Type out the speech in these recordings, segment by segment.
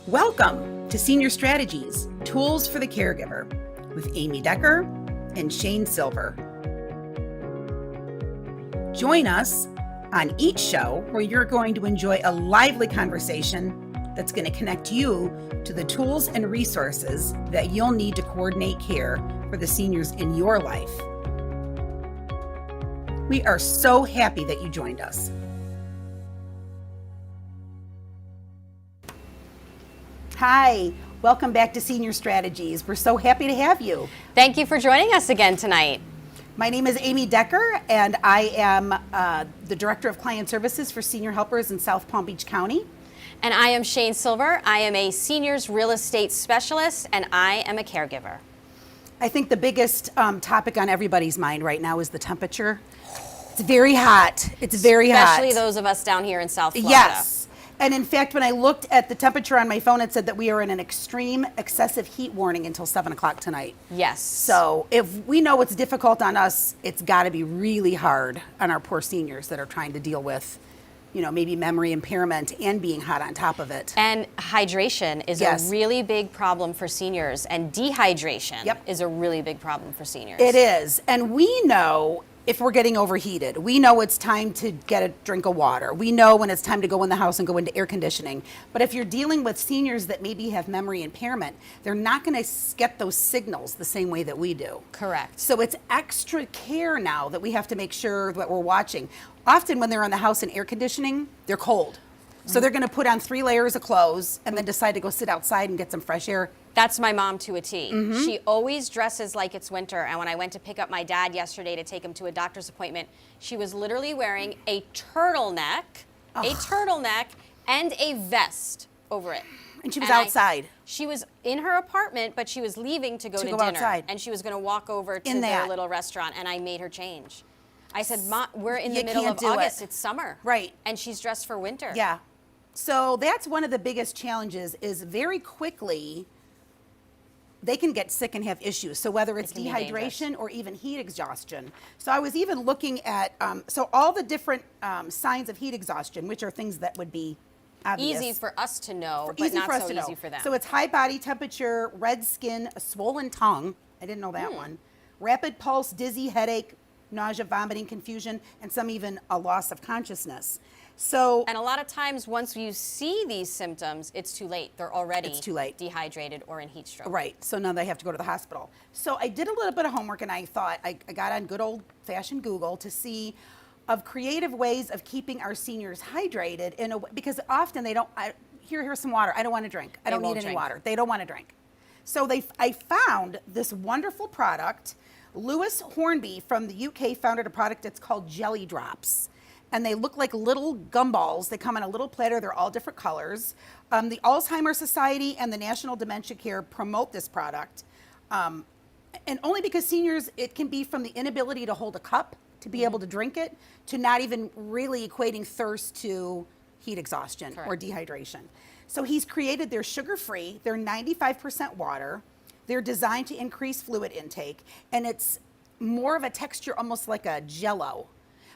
Welcome to Senior Strategies, Tools for the Caregiver with Amy Decker and Shane Silver. Join us on each show where you're going to enjoy a lively conversation that's going to connect you to the tools and resources that you'll need to coordinate care for the seniors in your life. We are so happy that you joined us. Hi, welcome back to Senior Strategies. We're so happy to have you. Thank you for joining us again tonight. My name is Amy Decker, and I am the Director of Client Services for Senior Helpers in South Palm Beach County. And I am Shane Silver. I am a seniors real estate specialist, and I am a caregiver. I think the biggest topic on everybody's mind right now is the temperature. It's very hot. It's very hot. Especially those of us down here in South Florida. Yes. And in fact, when I looked at the temperature on my phone, it said that we are in an extreme excessive heat warning until 7 o'clock tonight. Yes. So if we know it's difficult on us, it's got to be really hard on our poor seniors that are trying to deal with, you know, maybe memory impairment and being hot on top of it. And hydration is a really big problem for seniors, and dehydration is a really big problem for seniors. It is. And we know if we're getting overheated. We know it's time to get a drink of water. We know when it's time to go in the house and go into air conditioning. But if you're dealing with seniors that maybe have memory impairment, they're not going to get those signals the same way that we do. Correct. So it's extra care now that we have to make sure that we're watching. Often when they're in the house in air conditioning, they're cold. So they're going to put on 3 layers of clothes and then decide to go sit outside and get some fresh air. That's my mom to a T. She always dresses like it's winter. And when I went to pick up my dad yesterday to take him to a doctor's appointment, she was literally wearing a turtleneck, and a vest over it. And she was outside. She was in her apartment, but she was leaving to go to dinner. Outside. And she was going to walk over to their little restaurant, and I made her change. I said, Mom, we're in the middle of August. It's summer. Right. And she's dressed for winter. Yeah. So that's one of the biggest challenges is very quickly they can get sick and have issues. So whether it's dehydration or even heat exhaustion. So I was even looking at, so all the different signs of heat exhaustion, which are things that would be obvious. Easy for us to know, but not so easy for them. So it's high body temperature, red skin, a swollen tongue. I didn't know that one. Rapid pulse, dizzy, headache, nausea, vomiting, confusion, and some even a loss of consciousness. So, and a lot of times once you see these symptoms, it's too late. They're already dehydrated or in heat stroke. Right. So now they have to go to the hospital. So I did a little bit of homework and I thought I got on good old fashioned Google to see of creative ways of keeping our seniors hydrated in a way, because often they don't, here's some water. I don't want to drink. I don't need any water. They don't want to drink. So I found this wonderful product. Lewis Hornby from the UK founded a product that's called Jelly Drops. And they look like little gumballs. They come in a little platter. They're all different colors. The Alzheimer's Society and the National Dementia Care promote this product. And only because seniors, it can be from the inability to hold a cup, to be able to drink it, to not even really equating thirst to heat exhaustion or dehydration. So he's created, they're sugar-free, they're 95% water, they're designed to increase fluid intake, and it's more of a texture, almost like a Jell-O.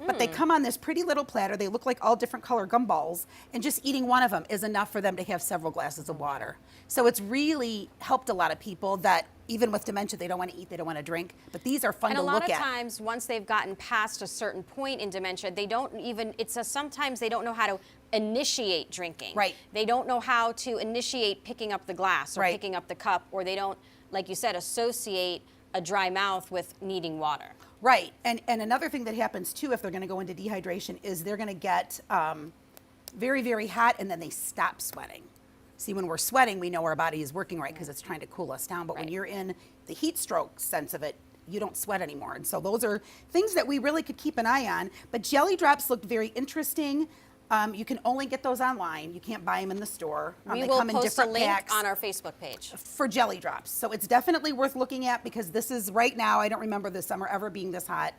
But they come on this pretty little platter. They look like all different color gumballs, and just eating one of them is enough for them to have several glasses of water. So it's really helped a lot of people that even with dementia, they don't want to eat, they don't want to drink, but these are fun to look at. And a lot of times, once they've gotten past a certain point in dementia, they don't even, sometimes they don't know how to initiate drinking. Right. They don't know how to initiate picking up the glass or picking up the cup, or they don't, like you said, associate a dry mouth with needing water. Right, and another thing that happens too if they're going to go into dehydration is they're going to get very, very hot and then they stop sweating. See, when we're sweating, we know our body is working right because it's trying to cool us down, but when you're in the heat stroke sense of it, you don't sweat anymore. And so those are things that we really could keep an eye on, but Jelly Drops looked very interesting. You can only get those online. You can't buy them in the store. We will post a link on our Facebook page. For Jelly Drops. So it's definitely worth looking at because this is right now, I don't remember this summer ever being this hot.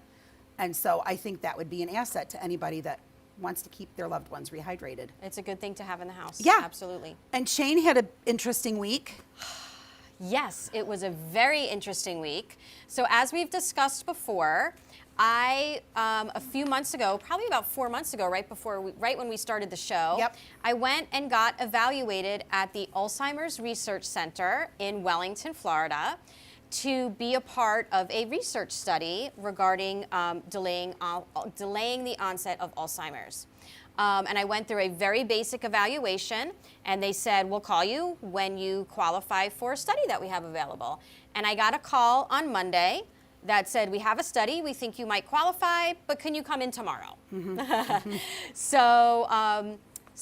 And so I think that would be an asset to anybody that wants to keep their loved ones rehydrated. It's a good thing to have in the house. Yeah. Absolutely. And Shane had an interesting week. Yes, it was a very interesting week. So as we've discussed before, A few months ago, probably about 4 months ago, right when we started the show, Yep. I went and got evaluated at the Alzheimer's Research Center in Wellington, Florida, to be a part of a research study regarding delaying the onset of Alzheimer's. And I went through a very basic evaluation, and they said, we'll call you when you qualify for a study that we have available. And I got a call on Monday that said, we have a study, we think you might qualify, but can you come in tomorrow? So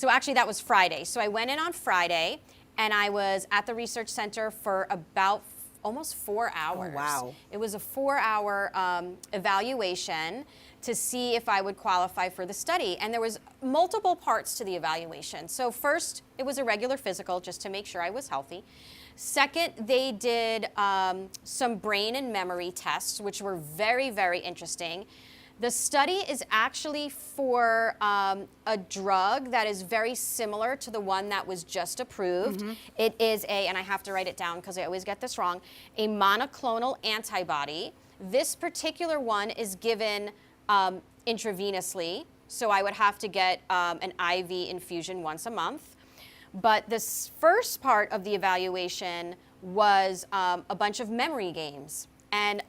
actually that was Friday. So I went in on Friday, and I was at the research center for about almost 4 hours. Oh, wow. It was a 4-hour evaluation to see if I would qualify for the study. And there was multiple parts to the evaluation. So first, it was a regular physical just to make sure I was healthy. Second, they did some brain and memory tests, which were very, very interesting. The study is actually for a drug that is very similar to the one that was just approved. It is and I have to write it down because I always get this wrong, a monoclonal antibody. This particular one is given intravenously, so I would have to get an IV infusion once a month. But this first part of the evaluation was a bunch of memory games. And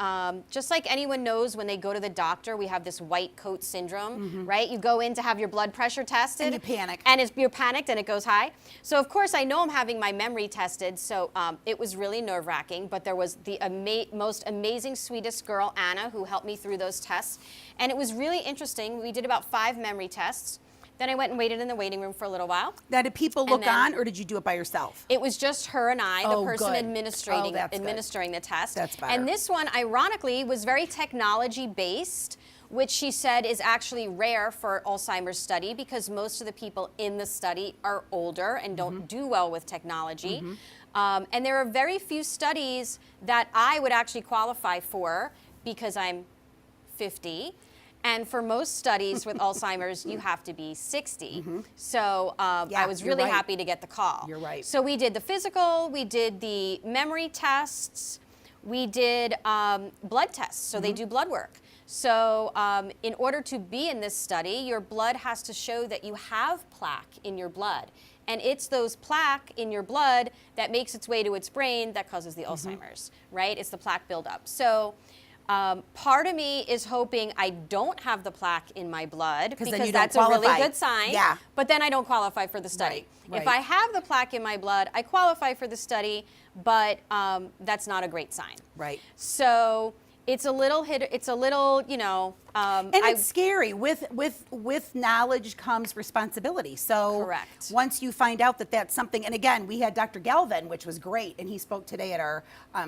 just like anyone knows, when they go to the doctor, we have this white coat syndrome, right? You go in to have your blood pressure tested. And you panic. And you're panicked and it goes high. So of course I know I'm having my memory tested, so it was really nerve-wracking, but there was the most amazing, sweetest girl, Anna, who helped me through those tests. And it was really interesting. We did about 5 memory tests. Then I went and waited in the waiting room for a little while. Now, did people look on, or did you do it by yourself? It was just her and I, the person good. administering the test. That's better. And this one, ironically, was very technology-based, which she said is actually rare for Alzheimer's study because most of the people in the study are older and don't do well with technology. And there are very few studies that I would actually qualify for because I'm 50. And for most studies with Alzheimer's, you have to be 60. So I was really happy to get the call. You're right. So we did the physical, we did the memory tests, we did blood tests. So they do blood work. So in order to be in this study, your blood has to show that you have plaque in your blood. And it's those plaque in your blood that makes its way to its brain that causes the Alzheimer's, right? It's the plaque buildup. So part of me is hoping I don't have the plaque in my blood because that's a really good sign. Yeah. But then I don't qualify for the study. Right. If I have the plaque in my blood, I qualify for the study, but that's not a great sign. Right. So it's a little you know. And it's scary. With knowledge comes responsibility. So Correct. Once you find out that that's something, and again, we had Dr. Galvin, which was great, and he spoke today at our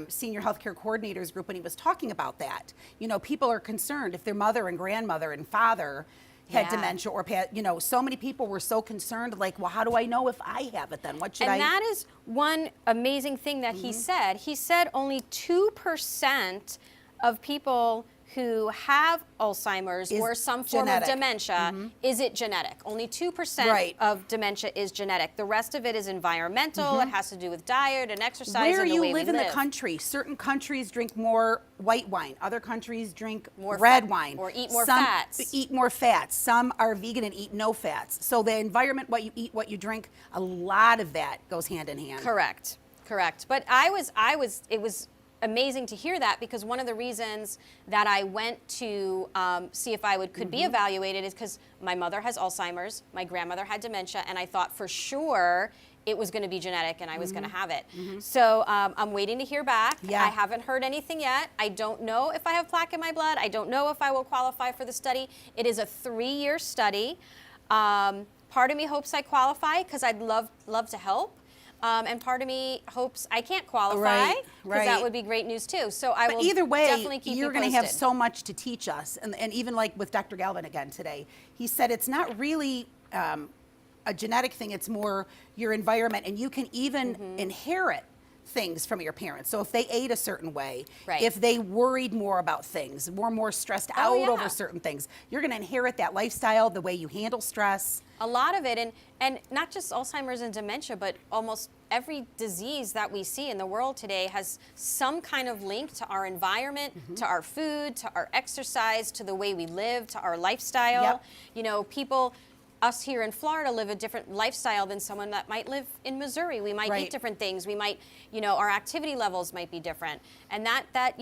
senior healthcare coordinators group, and he was talking about that. You know, people are concerned if their mother and grandmother and father had dementia or, you know, so many people were so concerned, like, well, how do I know if I have it then? What should I? And that is one amazing thing that he said. He said only 2% of people who have Alzheimer's or some form of dementia, is it genetic? Only 2% of dementia is genetic. The rest of it is environmental. It has to do with diet and exercise Where and the you way live we in the country, certain countries drink more white wine. Other countries drink more red wine. Or eat more Some fats. eat more fats. Some are vegan and eat no fats. So the environment, what you eat, what you drink, a lot of that goes hand in hand. Correct. But it was amazing to hear that because one of the reasons that I went to see if I could be evaluated is because my mother has Alzheimer's, my grandmother had dementia, and I thought for sure it was going to be genetic and I was going to have it. So I'm waiting to hear back. Yeah. I haven't heard anything yet. I don't know if I have plaque in my blood. I don't know if I will qualify for the study. It is a 3-year study. Part of me hopes I qualify because I'd love to help. And part of me hopes I can't qualify because that would be great news too. So I will either way, definitely keep you're you going to have posted. so much to teach us. And even like with Dr. Galvin again today, he said it's not really a genetic thing. It's more your environment. And you can even inherit things from your parents. So if they ate a certain way, Right. if they worried more about things, were more stressed out yeah. over certain things, you're going to inherit that lifestyle, the way you handle stress. A lot of it, and not just Alzheimer's and dementia, but almost every disease that we see in the world today has some kind of link to our environment, to our food, to our exercise, to the way we live, to our lifestyle. Yep. You know, us here in Florida live a different lifestyle than someone that might live in Missouri. We might Right. eat different things. We might, our activity levels might be different. And that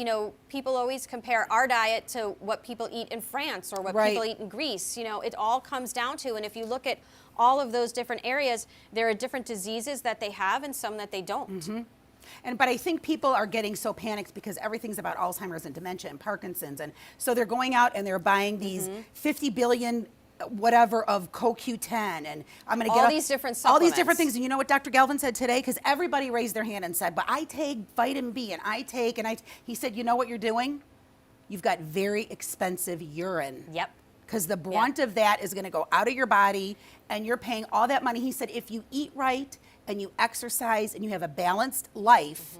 people always compare our diet to what people eat in France or what Right. people eat in Greece. It all comes down to, and if you look at all of those different areas, there are different diseases that they have and some that they don't. But I think people are getting so panicked because everything's about Alzheimer's and dementia and Parkinson's, and so they're going out and they're buying these 50 billion whatever of CoQ10, and I'm going to get All these different all these different supplements. things. And you know what Dr. Galvin said today? Because everybody raised their hand and said, "But I take vitamin B, and I take," he said, "You know what you're doing? You've got very expensive urine." Yep. Because the brunt of that is going to go out of your body, and you're paying all that money. He said, if you eat right and you exercise and you have a balanced life,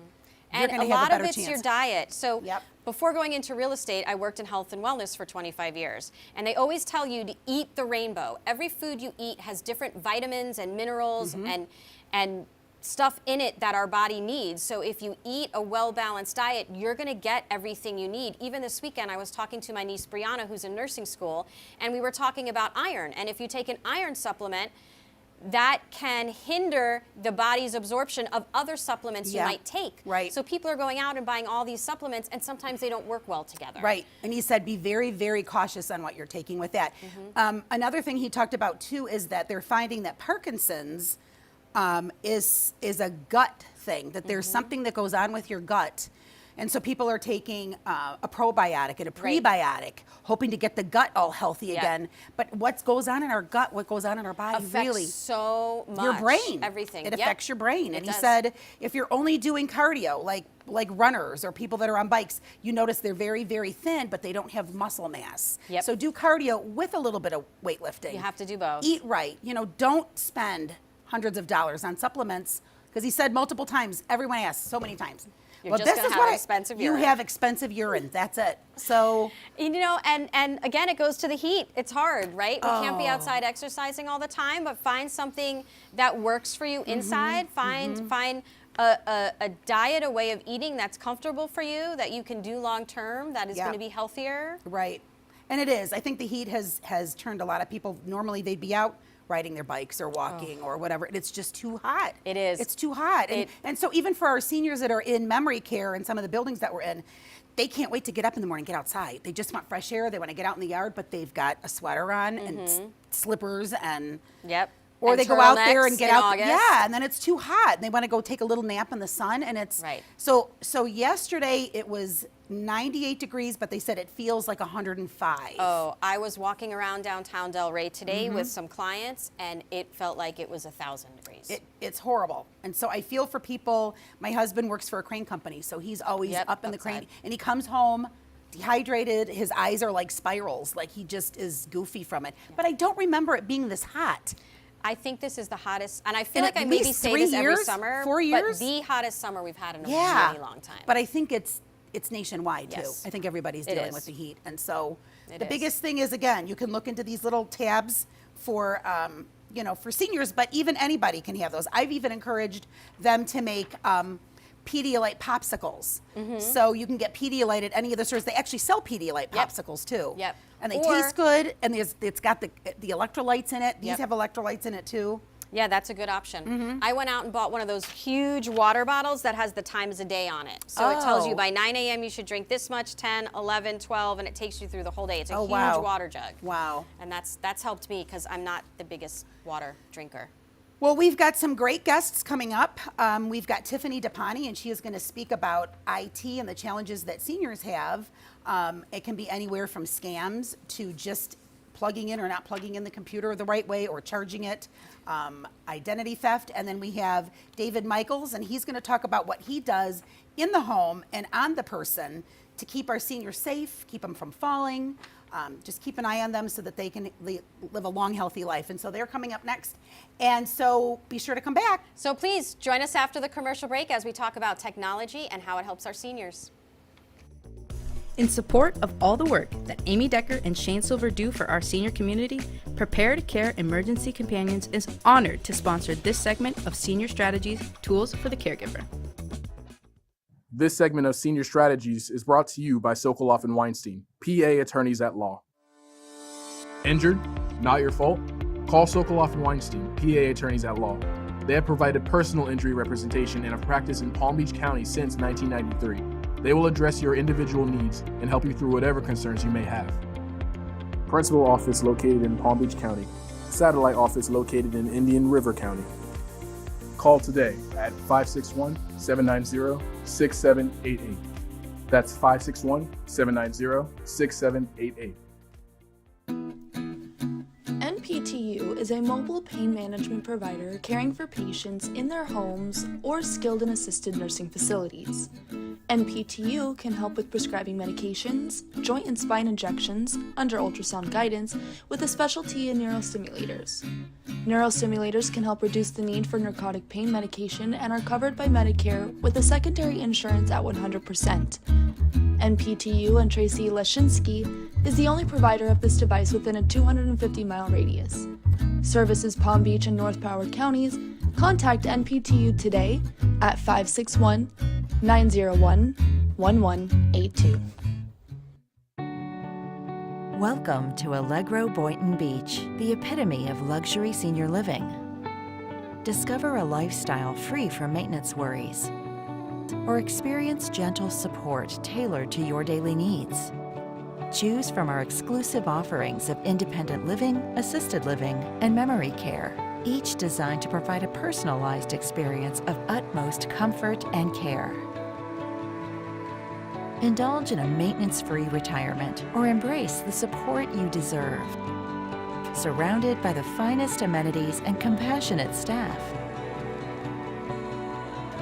you're And going a to have lot a better of it's chance. your diet. So Yep. before going into real estate, I worked in health and wellness for 25 years. And they always tell you to eat the rainbow. Every food you eat has different vitamins and minerals and stuff in it that our body needs. So if you eat a well-balanced diet, you're going to get everything you need. Even this weekend, I was talking to my niece Brianna, who's in nursing school, and we were talking about iron. And if you take an iron supplement, that can hinder the body's absorption of other supplements Yeah. you might take. Right. So people are going out and buying all these supplements, and sometimes they don't work well together. Right. And he said, be very, very cautious on what you're taking with that. Another thing he talked about, too, is that they're finding that Parkinson's is a gut thing, that there's something that goes on with your gut. And so people are taking a probiotic and a Right. prebiotic, hoping to get the gut all healthy Yeah. again. But what goes on in our gut, what goes on in our body, Affects really, so much. your brain, Everything. it Yep. affects your brain. It And he does. said, if you're only doing cardio, like runners or people that are on bikes, you notice they're very, very thin, but they don't have muscle mass. Yep. So do cardio with a little bit of weightlifting. You have to do both. Eat right. Don't spend hundreds of dollars on supplements, because he said multiple times, everyone asks so many times. You're just gonna have expensive urine. You have expensive urine. That's it. So And again, it goes to the heat. It's hard, right? We can't be outside exercising all the time, but find something that works for you inside. Find a diet, a way of eating that's comfortable for you, that you can do long term, that is Yeah. going to be healthier. right. And it is. I think the heat has turned a lot of people. Normally they'd be out riding their bikes or walking or whatever, and it's just too hot. It is. It's too hot. And so even for our seniors that are in memory care and some of the buildings that we're in, they can't wait to get up in the morning, get outside. They just want fresh air. They want to get out in the yard, but they've got a sweater on and slippers and Yep. or And they go out there turtlenecks and get in out. August. Yeah, and then it's too hot. And they want to go take a little nap in the sun, and it's Right. So yesterday it was 98 degrees, but they said it feels like 105. Oh, I was walking around downtown Delray today with some clients, and it felt like it was 1,000 degrees. It's horrible. And so I feel for people. My husband works for a crane company, so he's always Yep, up in the outside. crane, and he comes home dehydrated. His eyes are like spirals, like he just is goofy from it. But I don't remember it being this hot. I think this is the hottest, and I feel In like at I maybe least say 3 this every years? summer, 4 years? but the hottest summer we've had in a Yeah, really long time. But I think it's nationwide too. Yes. I think everybody's It dealing is. with the heat, and so It the is. biggest thing is, again, you can look into these little tabs for for seniors, but even anybody can have those. I've even encouraged them to make Pedialyte popsicles. So you can get Pedialyte at any of the stores. They actually sell Pedialyte Yep. popsicles too. Yep. And they Or- taste good, and it's got the electrolytes in it. These Yep. have electrolytes in it too. Yeah, that's a good option. Mm-hmm. I went out and bought one of those huge water bottles that has the times a day on it. So it tells you Oh. by 9 a.m. you should drink this much, 10, 11, 12, and it takes you through the whole day. It's a Oh, huge wow. water jug. Wow. And that's helped me because I'm not the biggest water drinker. Well, we've got some great guests coming up. We've got Tiffany DiPanni, and she is going to speak about IT and the challenges that seniors have. It can be anywhere from scams to just plugging in or not plugging in the computer the right way or charging it, identity theft. And then we have David Michaels, and he's going to talk about what he does in the home and on the person to keep our seniors safe, keep them from falling, just keep an eye on them so that they can live a long, healthy life. And so they're coming up next. And so be sure to come back. So please join us after the commercial break as we talk about technology and how it helps our seniors. In support of all the work that Amy Decker and Shane Silver do for our senior community, Prepare to Care Emergency Companions is honored to sponsor this segment of Senior Strategies Tools for the Caregiver. This segment of Senior Strategies is brought to you by Sokoloff and Weinstein, PA attorneys at law. Injured? Not your fault? Call Sokoloff and Weinstein, PA attorneys at law. They have provided personal injury representation and have practiced in Palm Beach County since 1993. They will address your individual needs and help you through whatever concerns you may have. Principal office located in Palm Beach County. Satellite office located in Indian River County. Call today at 561-790-6788. That's 561-790-6788. NPTU is a mobile pain management provider caring for patients in their homes or skilled and assisted nursing facilities. NPTU can help with prescribing medications, joint and spine injections, under ultrasound guidance, with a specialty in neurostimulators. Neurostimulators can help reduce the need for narcotic pain medication and are covered by Medicare with a secondary insurance at 100%. NPTU and Tracy Leshinsky is the only provider of this device within a 250-mile radius. Services Palm Beach and North Broward counties. Contact NPTU today at 561-901-1182. Welcome to Allegro Boynton Beach, the epitome of luxury senior living. Discover a lifestyle free from maintenance worries, or experience gentle support tailored to your daily needs. Choose from our exclusive offerings of independent living, assisted living, and memory care, each designed to provide a personalized experience of utmost comfort and care. Indulge in a maintenance-free retirement or embrace the support you deserve. Surrounded by the finest amenities and compassionate staff.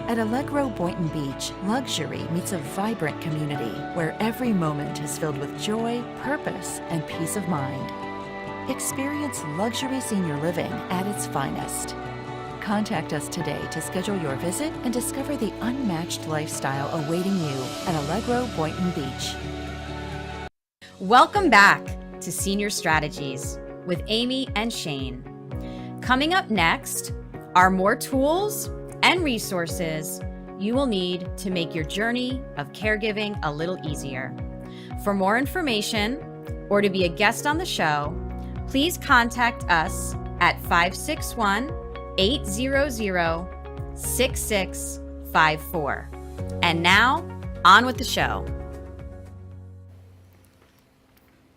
At Allegro Boynton Beach, luxury meets a vibrant community where every moment is filled with joy, purpose, and peace of mind. Experience luxury senior living at its finest. Contact us today to schedule your visit and discover the unmatched lifestyle awaiting you at Allegro Boynton Beach. Welcome back to Senior Strategies with Amy and Shane. Coming up next are more tools and resources you will need to make your journey of caregiving a little easier. For more information or to be a guest on the show, please contact us at 561-800-6654. And now, on with the show.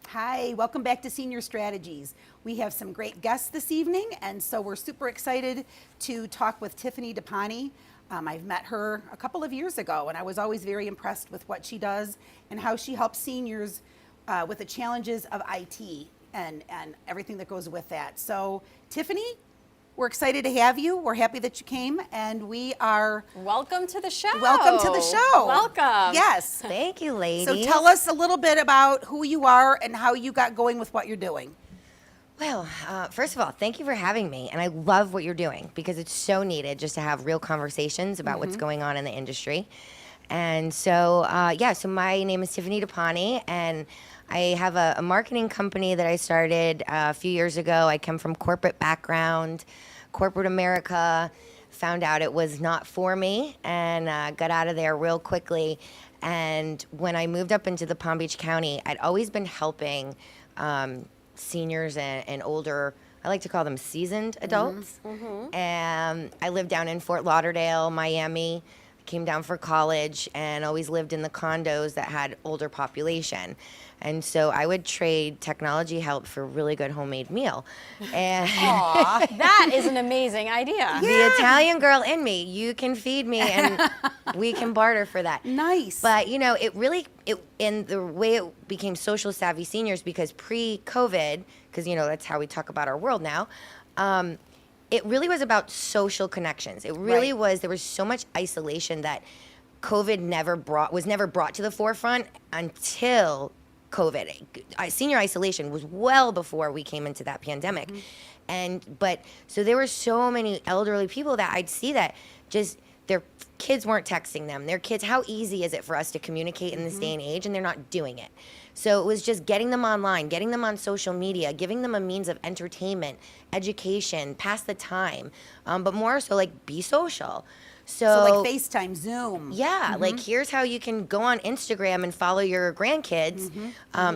Hi, welcome back to Senior Strategies. We have some great guests this evening, and so we're super excited to talk with Tiffany DiPanni. I've met her a couple of years ago, and I was always very impressed with what she does and how she helps seniors with the challenges of IT and everything that goes with that. So, Tiffany, we're excited to have you. We're happy that you came, and we are... Welcome to the show. Welcome to the show. Welcome. Yes. Thank you, ladies. So tell us a little bit about who you are and how you got going with what you're doing. Well, first of all, thank you for having me. And I love what you're doing because it's so needed just to have real conversations about what's going on in the industry. And so, so my name is Tiffany DiPanni, and I have a marketing company that I started a few years ago. I come from corporate background, corporate America, found out it was not for me, and got out of there real quickly. And when I moved up into the Palm Beach County, I'd always been helping seniors and older, I like to call them seasoned adults. And I lived down in Fort Lauderdale, Miami. Came down for college and always lived in the condos that had older population. And so I would trade technology help for really good homemade meal. And Aw, that is an amazing idea. the Italian girl in me, you can feed me and we can barter for that. Nice. But you know, in the way it became social savvy seniors, because pre-COVID, because you know, that's how we talk about our world now, it really was about social connections. It really was. There was so much isolation that COVID was never brought to the forefront until COVID. Senior isolation was well before we came into that pandemic. So there were so many elderly people that I'd see that just their kids weren't texting them. Their kids, how easy is it for us to communicate in this day and age? And they're not doing it. So it was just getting them online, getting them on social media, giving them a means of entertainment, pass the time, but more so like be social. So like FaceTime, Zoom. Yeah, like here's how you can go on Instagram and follow your grandkids.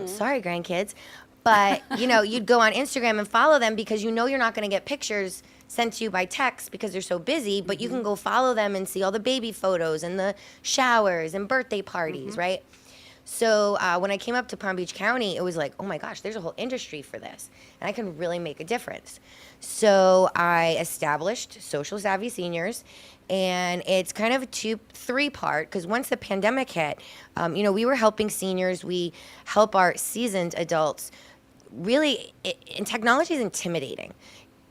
Sorry, grandkids. But, you'd go on Instagram and follow them because you're not going to get pictures sent to you by text because they're so busy, but you can go follow them and see all the baby photos and the showers and birthday parties, right? So when I came up to Palm Beach County, it was like, oh my gosh, there's a whole industry for this, and I can really make a difference. So I established Social Savvy Seniors, and it's kind of a 2-3-part, because once the pandemic hit, we were helping seniors. We help our seasoned adults. Really, and technology is intimidating.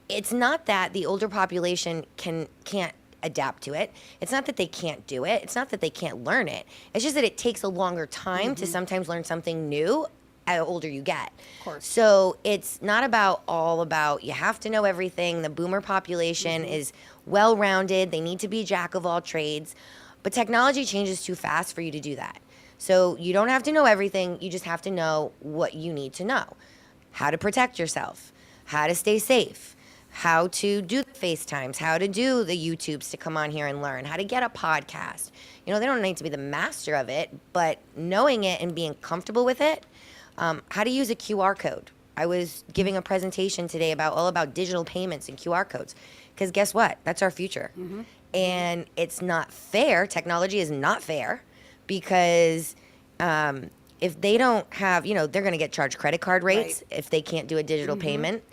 It's not that the older population can't adapt to it. It's not that they can't do it. It's not that they can't learn it. It's just that it takes a longer time to sometimes learn something new the older you get. Of course. So it's not all about you have to know everything. The boomer population is well-rounded. They need to be jack of all trades. But technology changes too fast for you to do that. So you don't have to know everything. You just have to know what you need to know. How to protect yourself, how to stay safe, how to do the FaceTimes, how to do the YouTubes to come on here and learn, how to get a podcast. They don't need to be the master of it, but knowing it and being comfortable with it, how to use a QR code. I was giving a presentation today all about digital payments and QR codes, because guess what? That's our future. And it's not fair. Technology is not fair, because if they don't have, they're going to get charged credit card rates if they can't do a digital payment.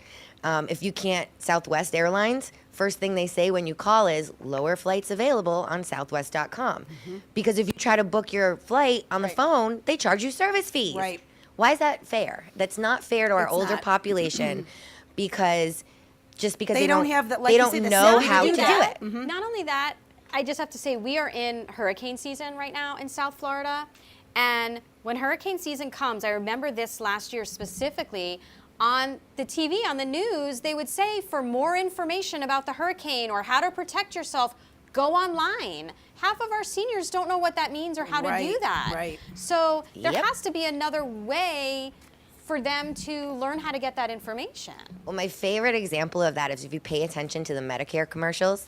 If you can't, Southwest Airlines, first thing they say when you call is lower flights available on southwest.com. Because if you try to book your flight on the phone, they charge you service fees. Right. Why is that fair? That's not fair to our It's older not. population, because they don't have the, like they you don't say, the know savvy how to to do do that. it. Not only that, I just have to say we are in hurricane season right now in South Florida. And when hurricane season comes, I remember this last year specifically, on the TV, on the news, they would say for more information about the hurricane or how to protect yourself, go online. Half of our seniors don't know what that means or how to do that. Right. So there Yep. has to be another way for them to learn how to get that information. Well, my favorite example of that is if you pay attention to the Medicare commercials.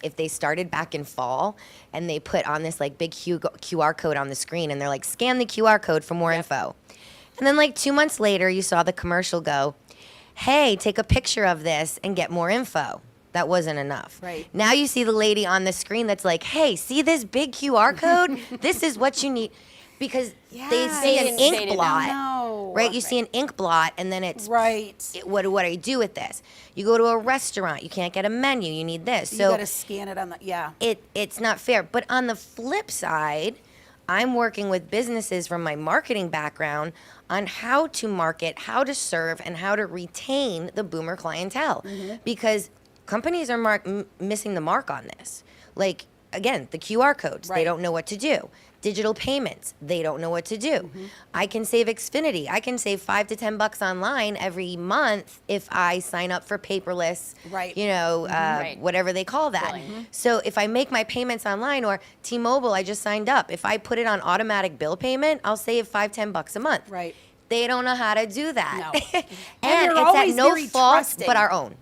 If they started back in fall and they put on this like big QR code on the screen and they're like, scan the QR code for more info. And then like 2 months later, you saw the commercial go, hey, take a picture of this and get more info. That wasn't enough. Right. Now you see the lady on the screen that's like, hey, see this big QR code? This is what you need. Because they see an They ink didn't blot, know. right? You see an ink blot, and then it's what do I do with this? You go to a restaurant, you can't get a menu, you need this. You So got to scan it on the, it's not fair. But on the flip side, I'm working with businesses from my marketing background on how to market, how to serve, and how to retain the boomer clientele, because companies are missing the mark on this. Like, again, the QR codes, they don't know what to do. Digital payments, they don't know what to do. I can save Xfinity. I can save $5 to $10 online every month if I sign up for paperless, whatever they call that. So if I make my payments online, or T-Mobile, I just signed up. If I put it on automatic bill payment, I'll save $5-10 a month. Right. They don't know how to do that. No. and they're it's always at no very fault trusting. but our own.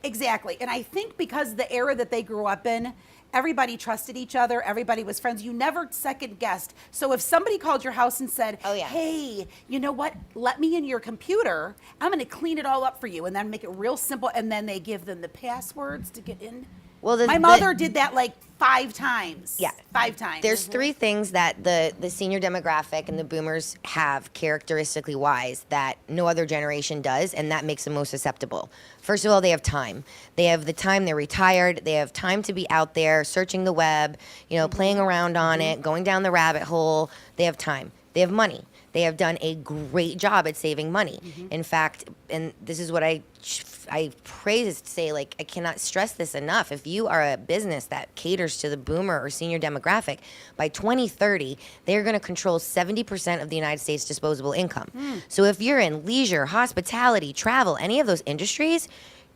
Exactly. And I think because the era that they grew up in, everybody trusted each other. Everybody was friends. You never second guessed. So if somebody called your house and said, hey, you know what? Let me in your computer. I'm going to clean it all up for you and then make it real simple. And then they give them the passwords to get in. Well, my mother did that like 5 times. Yeah. 5 times. There's 3 things that the senior demographic and the boomers have characteristically wise that no other generation does, and that makes them most susceptible. First of all, they have time. They have the time, they're retired, they have time to be out there searching the web, playing around on it, going down the rabbit hole. They have time. They have money. They have done a great job at saving money. In fact, and this is what I praise to say, like, I cannot stress this enough. If you are a business that caters to the boomer or senior demographic, by 2030, they're going to control 70% of the United States disposable income. So if you're in leisure, hospitality, travel, any of those industries,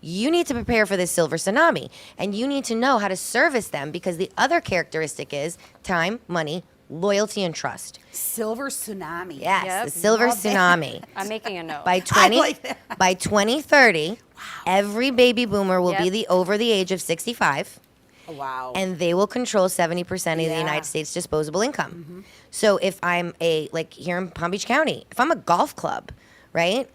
you need to prepare for this silver tsunami, and you need to know how to service them, because the other characteristic is time, money, loyalty, and trust. Silver tsunami. Yes, Yep. the silver Love that. tsunami. I'm making a note. By I like that. by 2030, every baby boomer will be Yep. over the age of 65, Wow. and they will control 70% of the Yeah. United States disposable income. So if I'm like here in Palm Beach County, if I'm a golf club, right?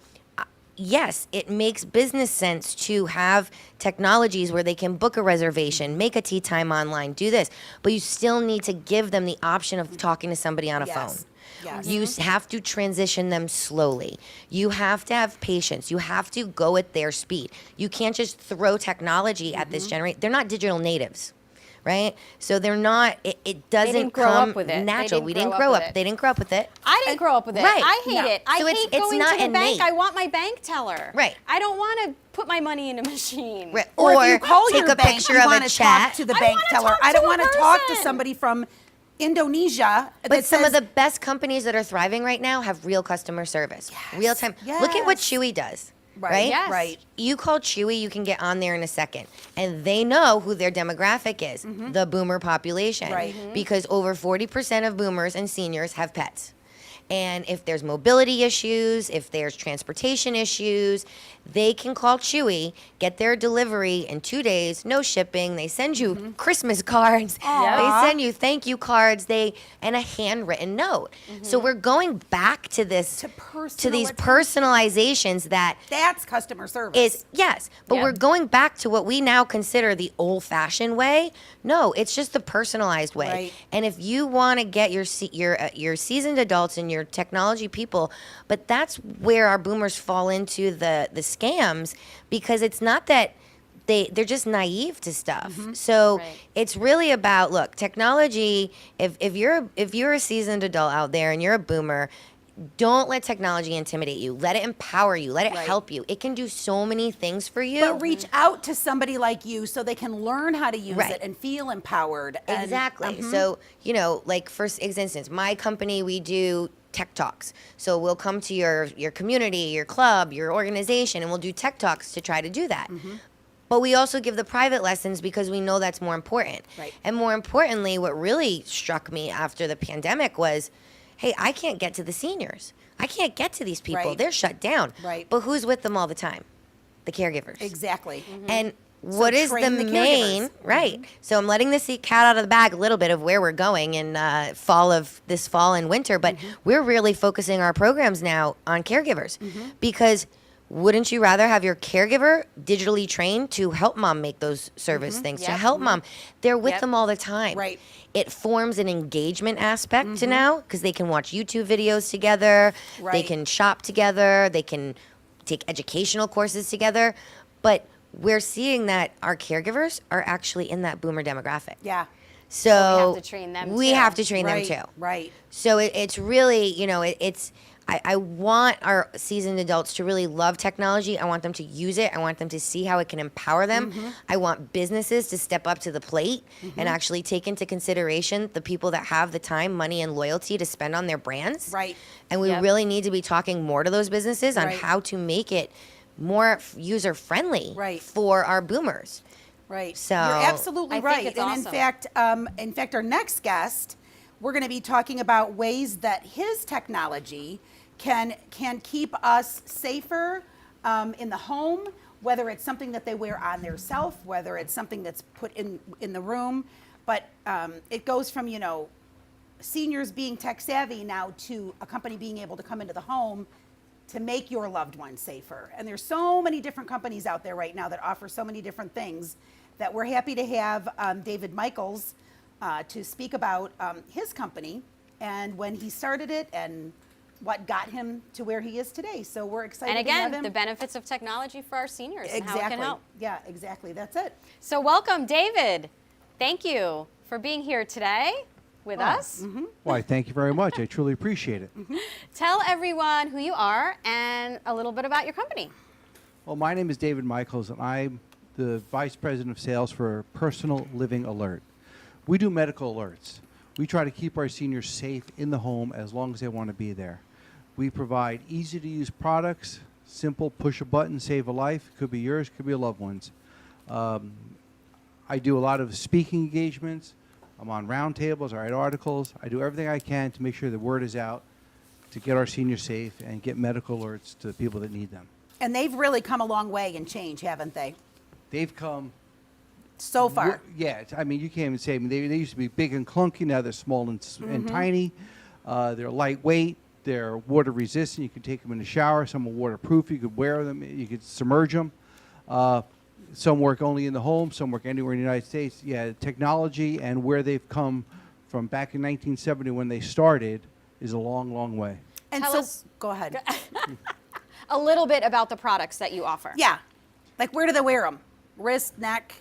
Yes, it makes business sense to have technologies where they can book a reservation, make a tea time online, do this, but you still need to give them the option of talking to somebody on a Yes. phone. Yes. You have to transition them slowly. You have to have patience. You have to go at their speed. You can't just throw technology at this generation. They're not digital natives, right? So they're not. It doesn't didn't grow come up with it. They natural. didn't we grow didn't up grow with up. it. They didn't grow up with it. I didn't grow up with it. Right. I hate No. it. I So hate it's going not to the bank. innate. I want my bank teller. Right. I don't want to put my money in a machine. Right. Or, Or if you call take your a bank, picture you of want a to chat. talk to the I bank wanna teller. talk I to don't a want to talk to person. somebody from Indonesia. But that some of says- the best companies that are thriving right now have real customer service, real time. Look at what Yes. Chewy does. Right. Right? Yes. Right. You call Chewy, you can get on there in a second. And they know who their demographic is, the boomer population. Right. Because over 40% of boomers and seniors have pets. And if there's mobility issues, if there's transportation issues, they can call Chewy, get their delivery in 2 days, no shipping. They send you Christmas cards. They send you thank you cards. And a handwritten note. So we're going back to this To to these personal personalizations that That's customer service. is yes, but Yep. we're going back to what we now consider the old-fashioned way. No, it's just the personalized way. Right. And if you want to get your seasoned adults and your technology people, but that's where our boomers fall into the scams, because it's not that they're just naive to stuff. So Right. it's really about, look, technology. If you're a seasoned adult out there and you're a boomer, don't let technology intimidate you. Let it empower you. Let it Right. help you. It can do so many things for you. But reach out to somebody like you so they can learn how to use Right. it and feel empowered. And- Exactly. So, like for instance, my company, we do tech talks. So we'll come to your community, your club, your organization, and we'll do tech talks to try to do that. But we also give the private lessons because we know that's more important. Right. And more importantly, what really struck me after the pandemic was, hey, I can't get to the seniors. I can't get to these people. Right. They're shut down. Right. But who's with them all the time? The caregivers. Exactly. And what is the train the main caregivers. right? So I'm letting this cat out of the bag a little bit of where we're going in fall and winter, but we're really focusing our programs now on caregivers because wouldn't you rather have your caregiver digitally trained to help mom make those service things, to Yep. help mom? They're with Yep. them all the time. Right. It forms an engagement aspect to now because they can watch YouTube videos together, they Right. can shop together, they can take educational courses together. But we're seeing that our caregivers are actually in that boomer demographic. Yeah. So we have to train them We too. have to train Right. them too. Right. So it's really, I want our seasoned adults to really love technology. I want them to use it. I want them to see how it can empower them. I want businesses to step up to the plate and actually take into consideration the people that have the time, money, and loyalty to spend on their brands. Right. And we Yep. really need to be talking more to those businesses on Right. how to make it more user friendly Right. for our boomers. Right. So- You're absolutely I think right. it's And awesome. in fact, our next guest, we're going to be talking about ways that his technology can keep us safer in the home, whether it's something that they wear on their self, whether it's something that's put in the room. But it goes from, seniors being tech savvy now to a company being able to come into the home to make your loved one safer. And there's so many different companies out there right now that offer so many different things that we're happy to have David Michaels to speak about his company and when he started it and what got him to where he is today. So we're excited And to have again, him. the benefits of technology for our seniors and how it Exactly. can help. Yeah, exactly. That's it. So welcome, David. Thank you for being here today. with us. Why, thank you very much. I truly appreciate it. Tell everyone who you are and a little bit about your company. Well, my name is David Michaels, and I'm the Vice President of Sales for Personal Living Alert. We do medical alerts. We try to keep our seniors safe in the home as long as they want to be there. We provide easy-to-use products, simple, push a button, save a life. Could be yours, could be a loved one's. I do a lot of speaking engagements. I'm on roundtables, I write articles. I do everything I can to make sure the word is out to get our seniors safe and get medical alerts to the people that need them. And they've really come a long way in change, haven't they? They've come So far. Yeah, I mean, you can't even say, I mean, they used to be big and clunky, now they're small and tiny. They're lightweight, they're water resistant, you can take them in the shower, some are waterproof, you could wear them, you could submerge them. Some work only in the home, some work anywhere in the United States. Yeah, technology and where they've come from back in 1970 when they started is a long, long way. And Tell so, us- go ahead. A little bit about the products that you offer. Yeah. Like, where do they wear them? Wrist, neck?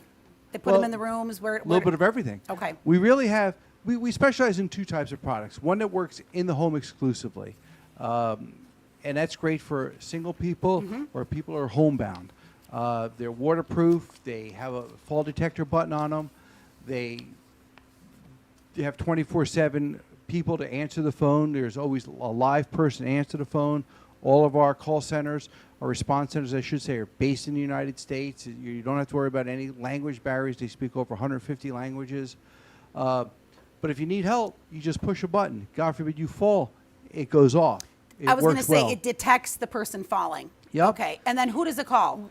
They put them Well, in the rooms? Where? A little bit of everything. Okay. We really have, we specialize in two types of products. One that works in the home exclusively. And that's great for single people or people who are homebound. They're waterproof. They have a fall detector button on them. They have 24/7 people to answer the phone. There's always a live person to answer the phone. All of our call centers, our response centers, I should say, are based in the United States. You don't have to worry about any language barriers. They speak over 150 languages. But if you need help, you just push a button. God forbid you fall, it goes off. It I was going to works say, well. it detects the person falling. Yep. Okay. And then who does it call?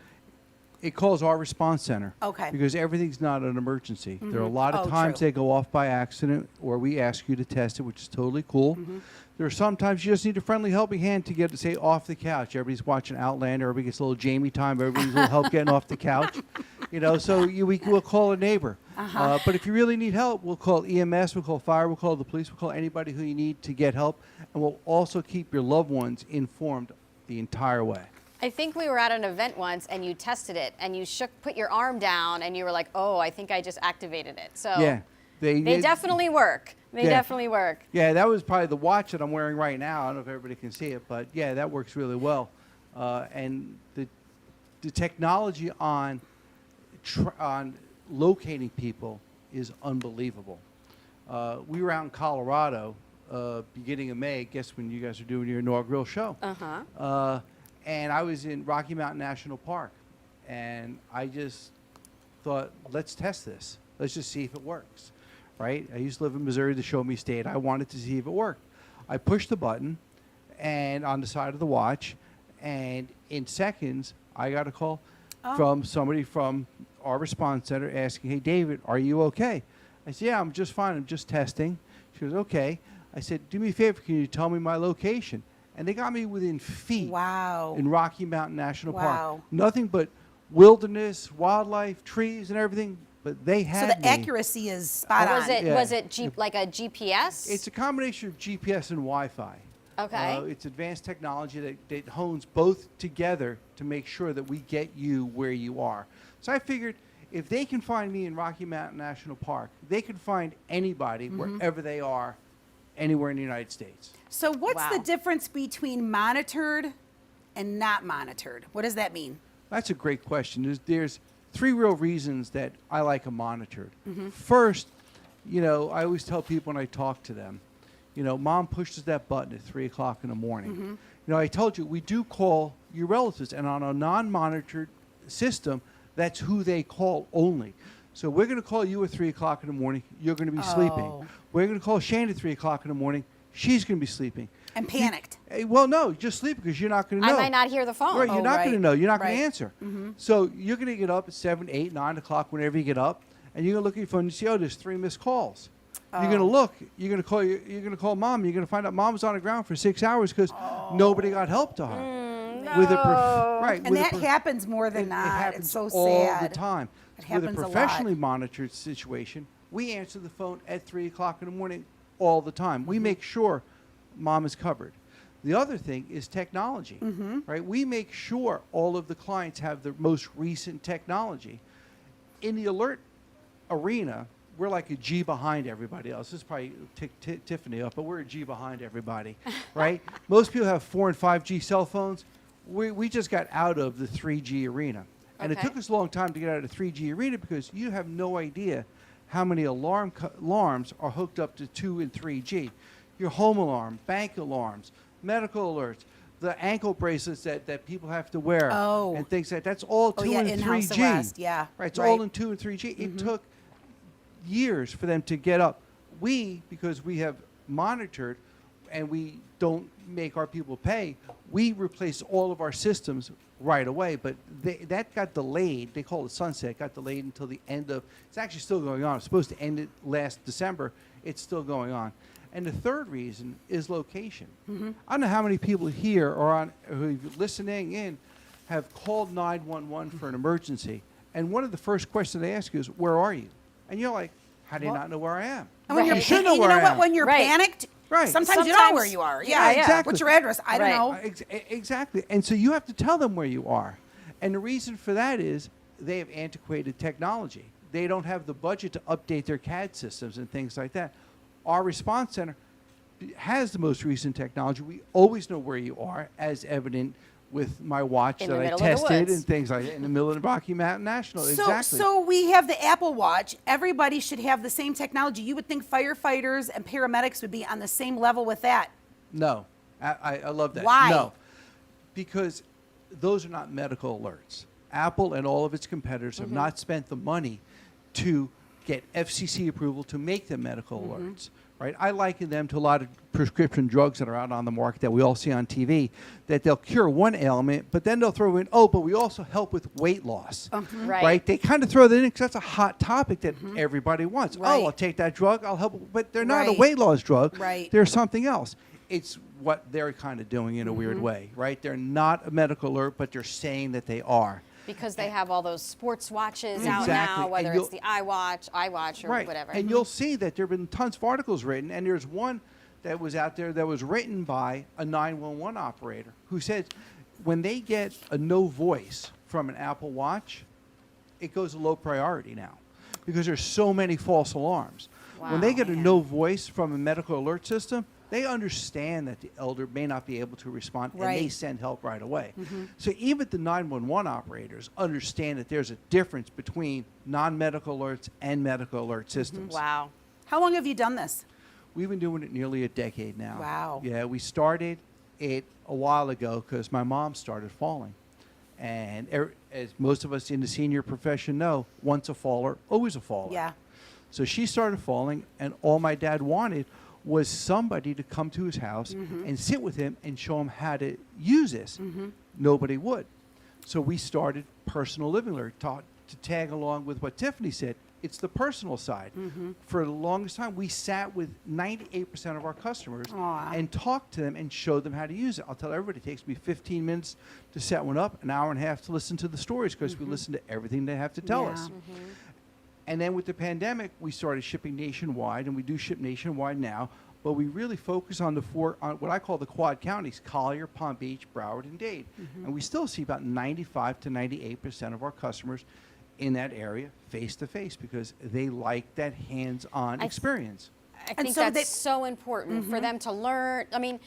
It calls our response center. Okay. Because everything's not an emergency. There are a lot of Oh, times true. they go off by accident, or we ask you to test it, which is totally cool. There are sometimes you just need a friendly helping hand to get, say, off the couch. Everybody's watching Outlander. Everybody gets a little Jamie time. Everybody needs a little help getting off the couch. You know, so we'll call a neighbor. But if you really need help, we'll call EMS, we'll call fire, we'll call the police, we'll call anybody who you need to get help. And we'll also keep your loved ones informed the entire way. I think we were at an event once and you tested it and you put your arm down and you were like, oh, I think I just activated it. So Yeah. they definitely work. They Yeah. definitely work. Yeah, that was probably the watch that I'm wearing right now. I don't know if everybody can see it, but yeah, that works really well. And the technology on locating people is unbelievable. We were out in Colorado beginning of May. Guess when you guys are doing your inaugural show. And I was in Rocky Mountain National Park, and I just thought, let's test this. Let's just see if it works, right? I used to live in Missouri, the Show Me State. I wanted to see if it worked. I pushed the button, and on the side of the watch, and in seconds, I got a call from somebody from our response center asking, hey, David, are you okay? I said, yeah, I'm just fine. I'm just testing. She goes, okay. I said, do me a favor. Can you tell me my location? And they got me within feet Wow. in Rocky Mountain National Wow. Park. Nothing but wilderness, wildlife, trees, and everything. But they So had the me. accuracy is spot on. Was it like a GPS? It's a combination of GPS and Wi-Fi. Okay. It's advanced technology that hones both together to make sure that we get you where you are. So I figured if they can find me in Rocky Mountain National Park, they can find anybody wherever they are, anywhere in the United States. So what's the Wow. difference between monitored and not monitored? What does that mean? That's a great question. There's three real reasons that I like a monitored. First, you know, I always tell people when I talk to them, you know, mom pushes that button at 3 o'clock in the morning. You know, I told you, we do call your relatives, and on a non-monitored system, that's who they call only. So we're going to call you at 3 o'clock in the morning. You're going to be sleeping. We're going to call Shane at 3 o'clock in the morning. She's going to be sleeping. And panicked. Well, no, just sleep because you're not going to know. I might not hear the phone. Right, you're not going to right, know. You're not going right. to answer. So you're going to get up at 7, 8, 9 o'clock, whenever you get up, and you're going to look at your phone and see, oh, there's 3 missed calls. You're going to look. You're going to call. You're going to call mom. You're going to find out mom was on the ground for 6 hours because nobody got help to her. With a right, And that happens more than it not. happens It's so all sad. the time. It With happens a a lot. professionally monitored situation, we answer the phone at 3 o'clock in the morning all the time. We make sure mom is covered. The other thing is technology, right? We make sure all of the clients have the most recent technology. In the alert arena, we're like a G behind everybody else. This is probably tick Tiffany up, but we're a G behind everybody, right? Most people have 4 and 5G cell phones. We just got out of the 3G arena. And it Okay. took us a long time to get out of the 3G arena because you have no idea how many alarms are hooked up to 2 and 3G. Your home alarm, bank alarms, medical alerts, the ankle bracelets that people have to wear, Oh. and things like that's all 2 and in-house 3G. arrest, yeah, Right, it's right. all in 2 and 3G. It took years for them to get up. Because we have monitored and we don't make our people pay, we replace all of our systems right away. But that got delayed. They call it sunset. Got delayed until the end of. It's actually still going on. It's supposed to end it last December. It's still going on. And the third reason is location. I don't know how many people here are who are listening in have called 911 for an emergency, and one of the first questions they ask you is, "Where are you?" And you're like, "How do you not know where I am?" And when Right. you're, should and know you where know I what? am. When you're Right. panicked, Right. sometimes you don't know where Sometimes- you are. yeah, Yeah, exactly. What's your address? I don't Right. know. Exactly. And so you have to tell them where you are. And the reason for that is they have antiquated technology. They don't have the budget to update their CAD systems and things like that. Our response center has the most recent technology. We always know where you are, as evident with my watch In that the I middle of the tested woods. and things like that in the middle of the Rocky Mountain National. Exactly. So we have the Apple Watch. Everybody should have the same technology. You would think firefighters and paramedics would be on the same level with that. No, I love that. Why? No, because those are not medical alerts. Apple and all of its competitors have not spent the money to get FCC approval to make them medical alerts. Right? I liken them to a lot of prescription drugs that are out on the market that we all see on TV, that they'll cure one ailment, but then they'll throw in, but we also help with weight loss. Right. They kind of throw that in because that's a hot topic that everybody wants. Right. Oh, I'll take that drug, I'll help. But they're not a Right. weight loss drug. Right. They're something else. It's what they're kind of doing in a weird way, right? They're not a medical alert, but they're saying that they are. Because they have all those sports watches out Exactly. now, whether And it's the iWatch or Right. whatever. And you'll see that there have been tons of articles written, and there's one that was out there that was written by a 911 operator who said when they get a no voice from an Apple Watch, it goes to low priority now because there's so many false alarms. When they get a no voice from a medical alert system, they understand that the elder may not be able to respond, and they Right. send help right away. So even the 911 operators understand that there's a difference between non-medical alerts and medical alert systems. Wow. How long have you done this? We've been doing it nearly a decade now. Wow. Yeah, we started it a while ago because my mom started falling. And as most of us in the senior profession know, once a faller, always a faller. Yeah. So she started falling, and all my dad wanted was somebody to come to his house and sit with him and show him how to use this. Nobody would. So we started Personal Living Alert, taught to tag along with what Tiffany said. It's the personal side. For the longest time, we sat with 98% of our customers Aw. and talked to them and showed them how to use it. I'll tell everybody, it takes me 15 minutes to set one up, an hour and a half to listen to the stories because we listen to everything they have to tell Yeah. us. And then with the pandemic, we started shipping nationwide, and we do ship nationwide now. But we really focus on on what I call the quad counties: Collier, Palm Beach, Broward, and Dade. And we still see about 95 to 98% of our customers in that area face to face because they like that hands-on experience. I And think so that's they- so important for them to learn. I mean,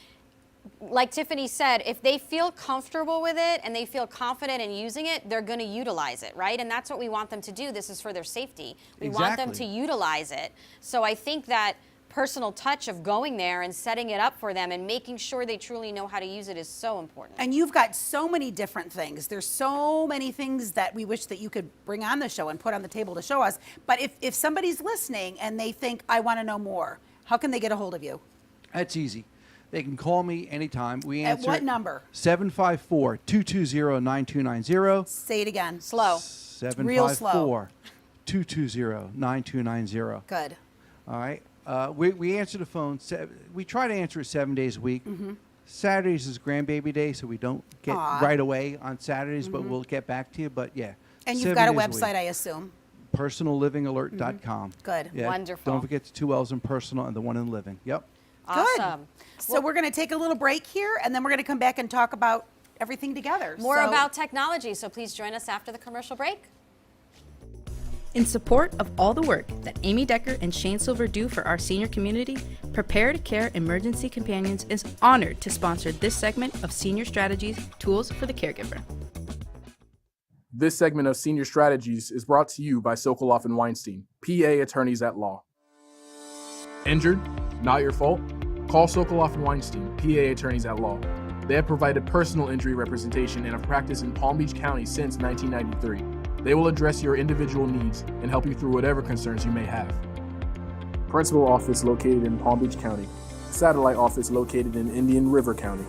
like Tiffany said, if they feel comfortable with it and they feel confident in using it, they're going to utilize it, right? And that's what we want them to do. This is for their safety. We want them to Exactly. utilize it. So I think that personal touch of going there and setting it up for them and making sure they truly know how to use it is so important. And you've got so many different things. There's so many things that we wish that you could bring on the show and put on the table to show us. But if somebody's listening and they think, I want to know more, how can they get a hold of you? That's easy. They can call me anytime. We At answer what number? 754-220-9290. Say it again. Slow. Real slow. 754-220-9290. Good. All right. We answer the phone. We try to answer it 7 days a week. Saturdays is grandbaby day, so we don't get Aw. right away on Saturdays, but we'll get back to you. But yeah. And you've 7 got a days website, week. I assume. PersonalLivingAlert.com. Good. Yeah, Wonderful. Don't forget the 2 L's in personal and the 1 in living. Yep. Awesome. So we're going to take a little break here, and then we're going to come back and talk about everything together. More So- about technology, so please join us after the commercial break. In support of all the work that Amy Decker and Shane Silver do for our senior community, Prepare to Care Emergency Companions is honored to sponsor this segment of Senior Strategies, Tools for the Caregiver. This segment of Senior Strategies is brought to you by Sokoloff and Weinstein, PA attorneys at law. Injured? Not your fault? Call Sokoloff and Weinstein, PA attorneys at law. They have provided personal injury representation and have practiced in Palm Beach County since 1993. They will address your individual needs and help you through whatever concerns you may have. Principal office located in Palm Beach County. Satellite office located in Indian River County.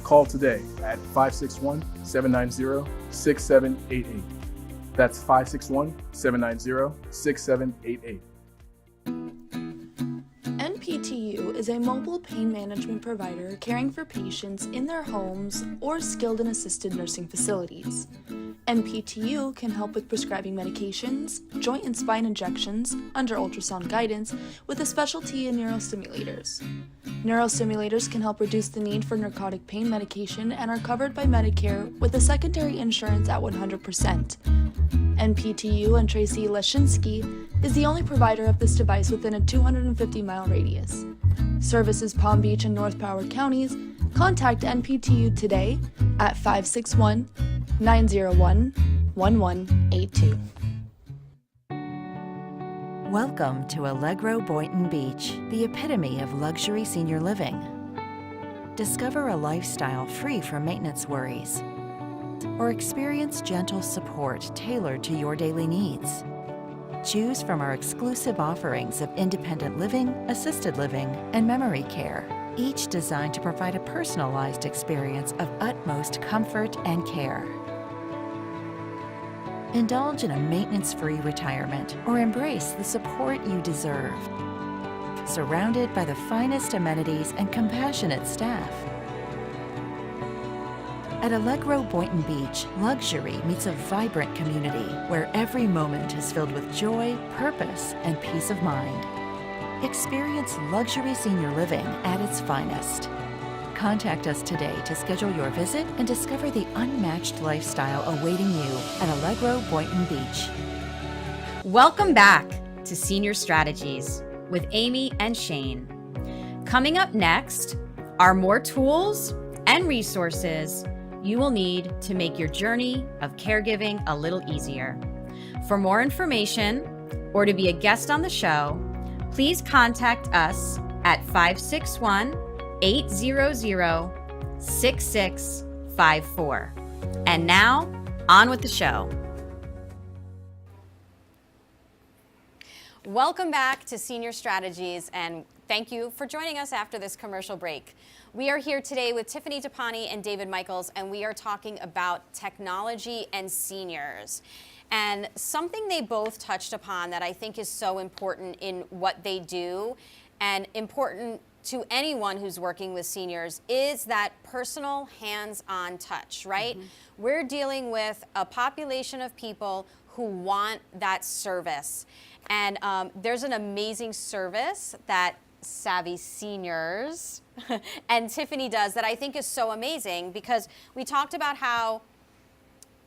Call today at 561-790-6788. That's 561-790-6788. NPTU is a mobile pain management provider caring for patients in their homes or skilled and assisted nursing facilities. NPTU can help with prescribing medications, joint and spine injections, under ultrasound guidance, with a specialty in neurostimulators. Neurostimulators can help reduce the need for narcotic pain medication and are covered by Medicare with a secondary insurance at 100%. NPTU and Tracy Leshinsky is the only provider of this device within a 250-mile radius. Services Palm Beach and North Broward counties. Contact NPTU today at 561-901-1182. Welcome to Allegro Boynton Beach, the epitome of luxury senior living. Discover a lifestyle free from maintenance worries, or experience gentle support tailored to your daily needs. Choose from our exclusive offerings of independent living, assisted living, and memory care, each designed to provide a personalized experience of utmost comfort and care. Indulge in a maintenance-free retirement or embrace the support you deserve. Surrounded by the finest amenities and compassionate staff. At Allegro Boynton Beach, luxury meets a vibrant community where every moment is filled with joy, purpose, and peace of mind. Experience luxury senior living at its finest. Contact us today to schedule your visit and discover the unmatched lifestyle awaiting you at Allegro Boynton Beach. Welcome back to Senior Strategies with Amy and Shane. Coming up next are more tools and resources you will need to make your journey of caregiving a little easier. For more information or to be a guest on the show, please contact us at 561-800-6654. And now, on with the show. Welcome back to Senior Strategies, and thank you for joining us after this commercial break. We are here today with Tiffany DiPanni and David Michaels, and we are talking about technology and seniors. And something they both touched upon that I think is so important in what they do and important to anyone who's working with seniors is that personal hands-on touch, right? Mm-hmm. We're dealing with a population of people who want that service. And there's an amazing service that Savvy Seniors and Tiffany does that I think is so amazing, because we talked about how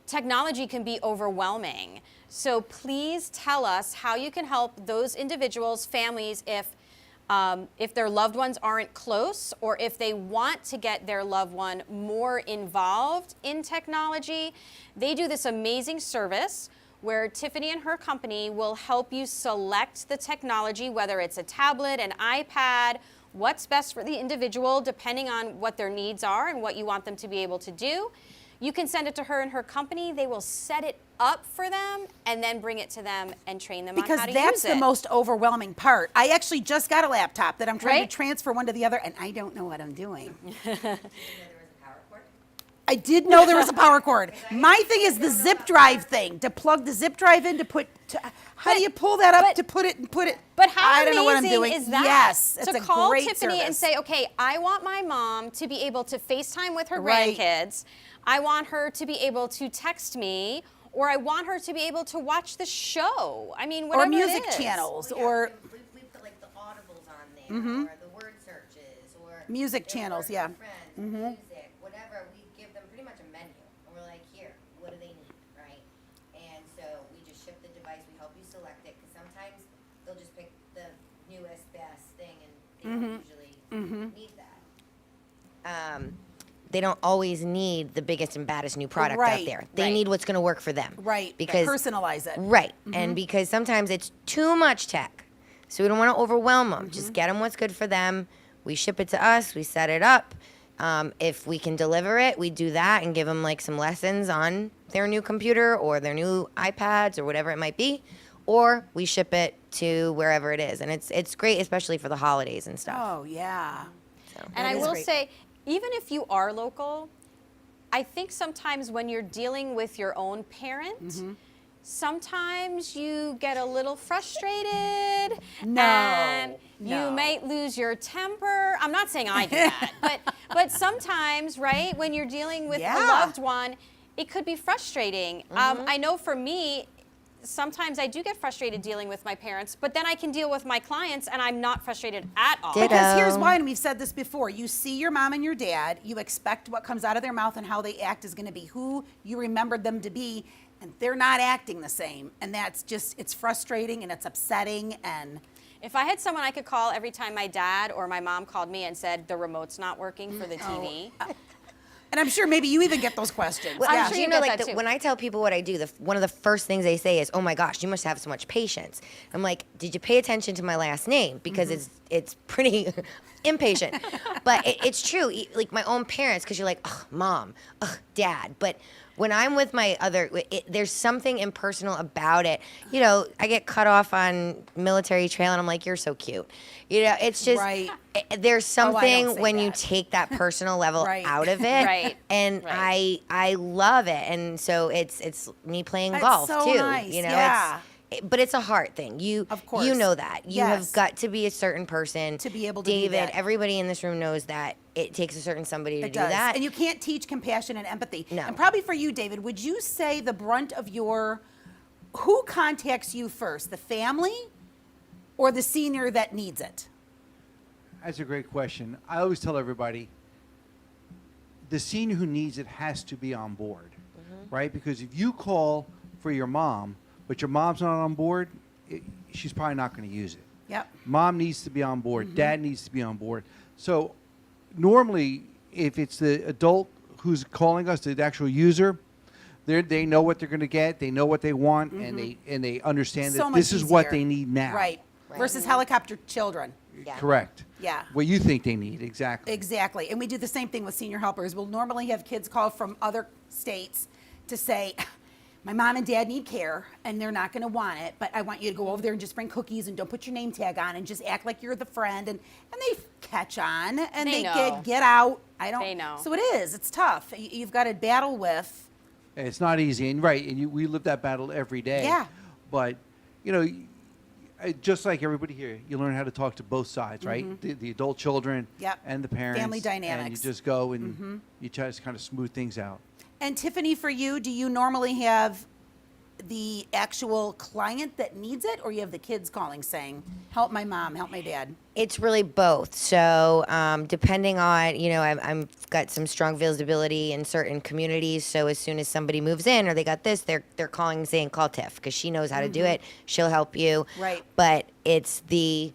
technology can be overwhelming. So please tell us how you can help those individuals, families, if their loved ones aren't close, or if they want to get their loved one more involved in technology. They do this amazing service where Tiffany and her company will help you select the technology, whether it's a tablet, an iPad, what's best for the individual depending on what their needs are and what you want them to be able to do. You can send it to her and her company. They will set it up for them and then bring it to them and train them on how to use it. Because that's the most overwhelming part. I actually just got a laptop that I'm trying to transfer one to the other, and I don't know what I'm doing. I did know there was a power cord. My thing is the zip drive thing, to plug the zip drive in how do you pull that up to put it? But how I don't know what I'm amazing doing. is that? Yes, it's to a call great Tiffany service. and say, okay, I want my mom to be able to FaceTime with her grandkids. I want her to be able to text me, or I want her to be able to watch the show. I mean, whatever or music it is. channels, Well, or we put like the audibles on there, or the word searches, or music if channels, we're yeah. friends, music, whatever. We give them pretty much a menu, and we're like, here, what do they need, right? And so we just ship the device device. We help you select it, because sometimes they'll just pick the newest, best thing, and they don't usually need that. They don't always need the biggest and baddest new product out Right, there. They right. need what's going to work for them. Right. Because Personalize it. Right. And because sometimes it's too much tech. So we don't want to overwhelm them. Just get them what's good for them. We ship it to us. We set it up. If we can deliver it, we do that and give them like some lessons on their new computer or their new iPads or whatever it might be. Or we ship it to wherever it is. And it's great, especially for the holidays and stuff. Oh, yeah. And That I is will great. say, even if you are local, I think sometimes when you're dealing with your own parent, sometimes you get a little frustrated. No, And no. you might lose your temper. I'm not saying I do that, but sometimes, right, when you're dealing with a Yeah. loved one, it could be frustrating. I know for me, sometimes I do get frustrated dealing with my parents, but then I can deal with my clients and I'm not frustrated at all. Ditto. Because here's why, and we've said this before, you see your mom and your dad, you expect what comes out of their mouth and how they act is going to be who you remembered them to be, and they're not acting the same. And that's just, it's frustrating and it's upsetting. And If I had someone I could call every time my dad or my mom called me and said the remote's not working for the TV. and I'm sure maybe you even get those questions. Well, I'm I'm sure sure you you know, get like that too. when I tell people what I do, one of the first things they say is, "Oh my gosh, you must have so much patience." I'm like, "Did you pay attention to my last name? Because it's pretty impatient." But it's true. Like my own parents, because you're like, "Ugh, mom, ugh, dad," but when I'm with my other, there's something impersonal about it. You know, I get cut off on military trail, and I'm like, "You're so cute." You know, it's just Right. there's Oh, I don't something say when you that. take that personal level Right. out of it, Right. and Right. I love it, and so it's me playing That's golf so too. nice, You know, yeah. but it's a heart thing. Of course. You know that you Yes. have got to be a certain person To be able to do David, that. everybody in this room knows that it takes a certain somebody to It do does. that. And you can't teach compassion and empathy. No. And probably for you, David, would you say the brunt of who contacts you first, the family or the senior that needs it? That's a great question. I always tell everybody the senior who needs it has to be on board, right? Because if you call for your mom, but your mom's not on board, she's probably not going to use it. Yep. Mom needs to be on board. Dad needs to be on board. So normally, if it's the adult who's calling us, the actual user, they know what they're going to get. They know what they want, and they understand So that much this is what easier. they need now. Right. Versus helicopter children. Yeah. Correct. Yeah. What you think they need, exactly. Exactly. And we do the same thing with senior helpers. We'll normally have kids call from other states to say, my mom and dad need care and they're not going to want it, but I want you to go over there and just bring cookies and don't put your name tag on and just act like you're the friend. And they catch on and They they know. get out. They know. So it is. It's tough. You've got to battle with. It's not easy, and right, and we live that battle every day. Yeah. But, you know, just like everybody here, you learn how to talk to both sides, right? The adult children Yep. and the parents. Family And dynamics. you just go and you try to kind of smooth things out. And Tiffany, for you, do you normally have the actual client that needs it, or you have the kids calling saying, help my mom, help my dad? It's really both. So depending on, you know, I've got some strong visibility in certain communities. So as soon as somebody moves in or they got this, they're calling and saying, call Tiff, because she knows how to do it. She'll help you. Right. But it's the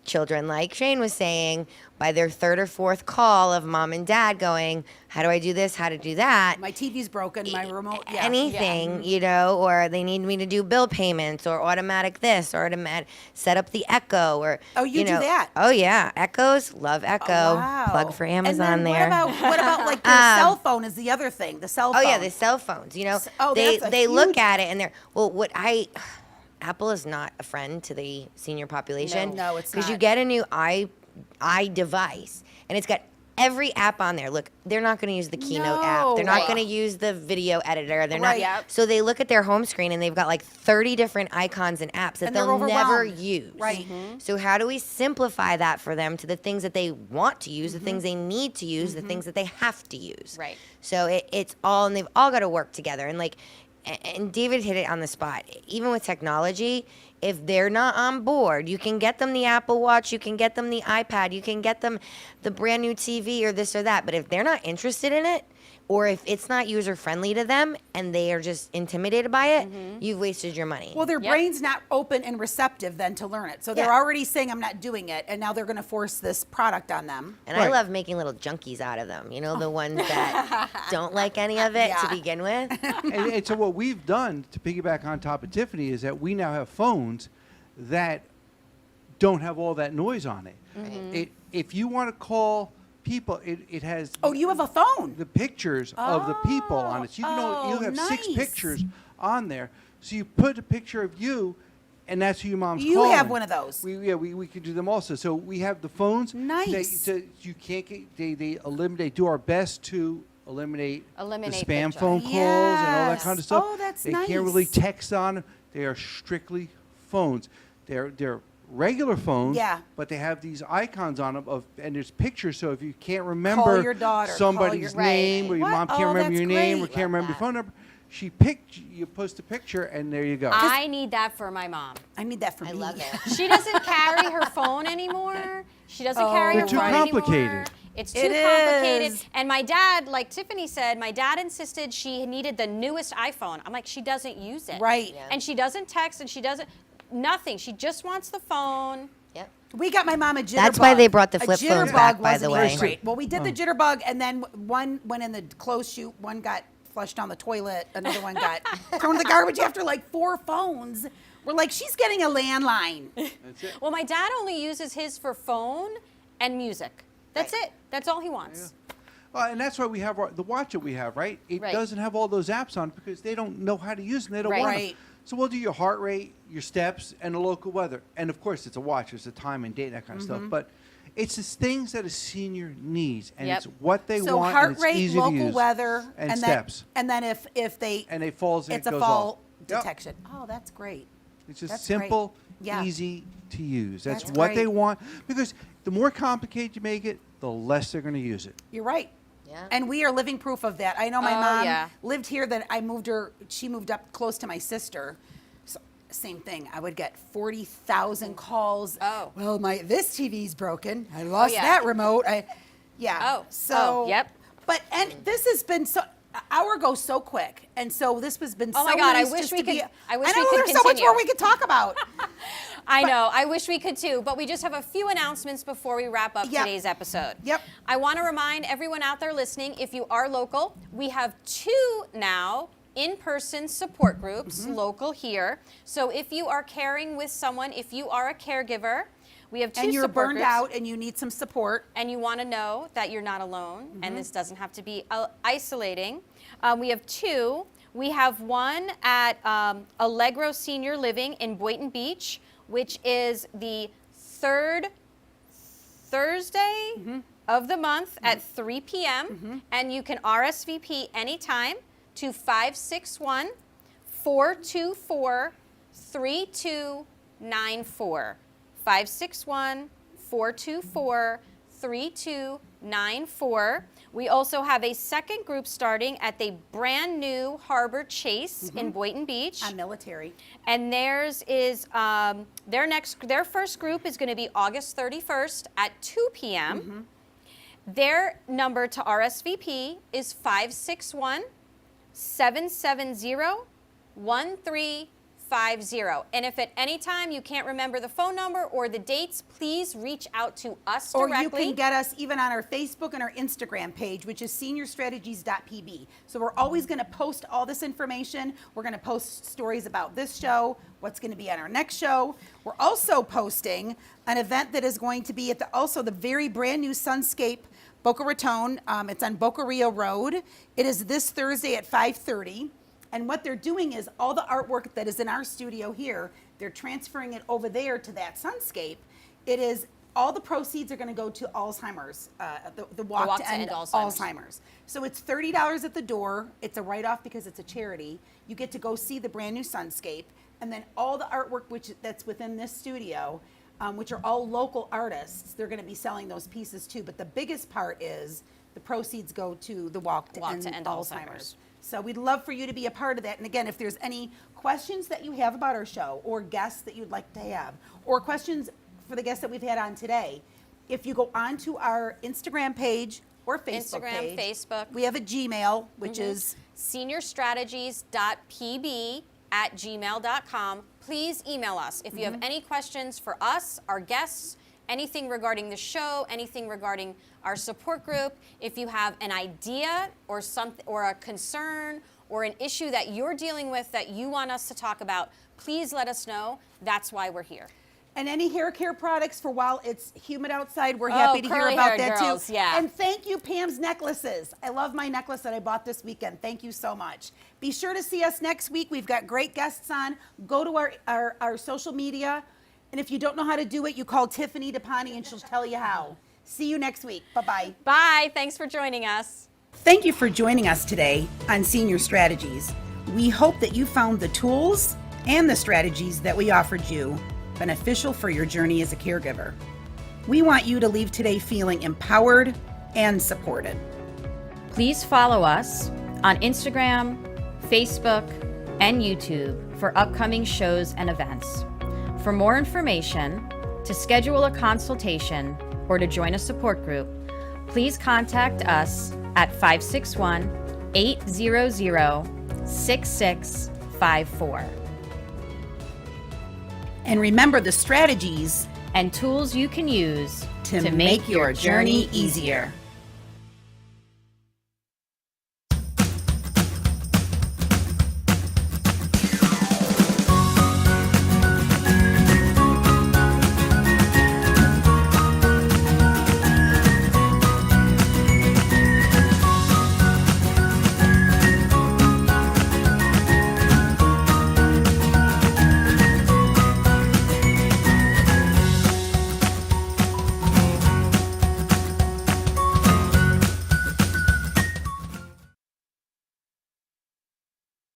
children, like Shane was saying, by their third or fourth call of mom and dad going, how do I do this? How to do that? My TV's broken, my remote, yeah. Anything, you know, or they need me to do bill payments or automatic this or automatic set up the Echo or Oh, you do know, that? Oh yeah, Echoes, love Echo. Wow. Plug for Amazon and then there. What about like their cell phone is the other thing, the cell Oh phone. yeah, the cell phones. You know, Oh, they that's a they look huge- at it and they're Apple is not a friend to the senior population. No, it's Because you not. get a new i device and it's got every app on there. Look, they're not going to use the Keynote app. They're not Right. going to use the video editor. They're Right. not. Yep. So they look at their home screen and they've got like 30 different icons and apps that And they're they'll never overwhelmed. use. Right. So how do we simplify that for them to the things that they want to use, the things they need to use, the things that they have to use? Right. So it's all, and they've all got to work together. And like, and David hit it on the spot. Even with technology, if they're not on board, you can get them the Apple Watch, you can get them the iPad, you can get them the brand new TV or this or that. But if they're not interested in it, or if it's not user friendly to them and they are just intimidated by it, you've wasted your money. Well, their brain's not open and receptive then to learn it. So they're Yeah. already saying, I'm not doing it. And now they're going to force this product on them. And I love making little junkies out of them. You know, the ones that don't like any of it to begin with. And so what we've done to piggyback on top of Tiffany is that we now have phones that don't have all that noise on it. If you want to call people, it has Oh, you have a phone. the pictures of the people on it. So you can you have 6 nice. pictures on there. So you put a picture of you, and that's who your mom's You calling. have one of those. We could do them also. So we have the phones. Nice. You can't get, they eliminate, do our best to eliminate the Eliminate spam pictures. phone calls and all that Yes. kind of stuff. Oh, that's They can't really nice. text on them. They are strictly phones. They're regular phones, Yeah. but they have these icons on them and there's pictures. So if you can't remember your daughter, call somebody's your- name, or your What? mom can't Oh, remember that's your name, or great. can't remember your phone number, you post a picture, and there you go. I need that for my mom. I need that for me. I love it. She doesn't carry her phone anymore. She doesn't carry They're her too phone complicated. anymore. It's too It complicated. is. And my dad, like Tiffany said, my dad insisted she needed the newest iPhone. I'm like, she doesn't use it. Right. Yeah. And she doesn't text and she doesn't, nothing. She just wants the phone. Yep. We got my mom a jitterbug. That's why they brought the flip A phones jitterbug back, by wasn't the even way. great. Well, we did the jitterbug, and then one went in the clothes chute, one got flushed down the toilet, another one got thrown in the garbage after like 4 phones. We're like, she's getting a landline. That's it. Well, my dad only uses his for phone and music. That's Right. it. That's all he wants. Well, and that's why we have the watch that we have, right? It Right. doesn't have all those apps on it because they don't know how to use them. They don't Right. want them. Right. So we'll do your heart rate, your steps, and the local weather. And of course, it's a watch. It's a time and date, that kind of stuff. But it's the things that a senior needs, and Yep. it's what they So want, and heart it's rate, easy to local use. weather, and then, steps. and then if they And it falls and it's it a goes fall off. Yep. detection. Oh, that's great. It's just That's simple, great. Yeah. easy to use. That's That's what they great. want. Because the more complicated you make it, the less they're going to use it. You're right. Yeah. And we are living proof of that. I know my Oh, mom yeah. lived here, that I moved her, she moved up close to my sister. So, same thing. I would get 40,000 calls. Oh. Well, this TV's broken. I lost yeah. that remote. Yeah. Oh. So, Oh, yep. But, and this has been so, an hour goes so quick. And so this has been Oh so my God, I nice wish just we to be- could- I wish I we know could there's so much continue. more we could talk about. I know. I wish we could too, but we just have a few announcements before we wrap up Yep. today's episode. Yep. I want to remind everyone out there listening, if you are local, we have 2 now in-person support groups local here. So if you are caring with someone, if you are a caregiver, we have 2 And you're support burned groups. out and you need some support. And you want to know that you're not alone, and this doesn't have to be isolating. We have 2. We have one at Allegro Senior Living in Boynton Beach, which is the 3rd Thursday of the month at 3 p.m. And you can RSVP anytime to 561-424-3294. 561-424-3294. We also have a second group starting at the brand new Harbor Chase in Boynton Beach. I'm military. And theirs is their first group is going to be August 31st at 2 p.m. Their number to RSVP is 561-770-1350. And if at any time you can't remember the phone number or the dates, please reach out to us Or directly. you can get us even on our Facebook and our Instagram page, which is seniorstrategies.pb. So we're always going to post all this information. We're going to post stories about this show, what's going to be on our next show. We're also posting an event that is going to be at the very brand new Sunscape Boca Raton. It's on Boca Rio Road. It is this Thursday at 5:30. And what they're doing is all the artwork that is in our studio here, they're transferring it over there to that Sunscape. It is, all the proceeds are going to go to Alzheimer's, the Walk to End Alzheimer's. So it's $30 at the door. It's a write-off because it's a charity. You get to go see the brand new Sunscape. And then all the artwork that's within this studio, which are all local artists, they're going to be selling those pieces too. But the biggest part is the proceeds go to the Walk to End Alzheimer's. So we'd love for you to be a part of that. And again, if there's any questions that you have about our show, or guests that you'd like to have, or questions for the guests that we've had on today, if you go onto our Instagram page or Facebook Instagram, page. Facebook. We have a Gmail, which is seniorstrategies.pb@gmail.com. Please email us if you have any questions for us, our guests, anything regarding the show, anything regarding our support group. If you have an idea or something, or a concern, or an issue that you're dealing with that you want us to talk about, please let us know. That's why we're here. and any hair care products for while it's humid outside. We're happy to hear curly about haired that girls, too. yeah. And thank you, Pam's necklaces. I love my necklace that I bought this weekend. Thank you so much. Be sure to see us next week. We've got great guests on. Go to our social media. And if you don't know how to do it, you call Tiffany DiPanni and she'll tell you how. See you next week. Bye-bye. Bye. Thanks for joining us. Thank you for joining us today on Senior Strategies. We hope that you found the tools and the strategies that we offered you beneficial for your journey as a caregiver. We want you to leave today feeling empowered and supported. Please follow us on Instagram, Facebook, and YouTube for upcoming shows and events. For more information, to schedule a consultation, or to join a support group, please contact us at 561-800-6654. And remember the strategies And tools you can use to make your journey easier.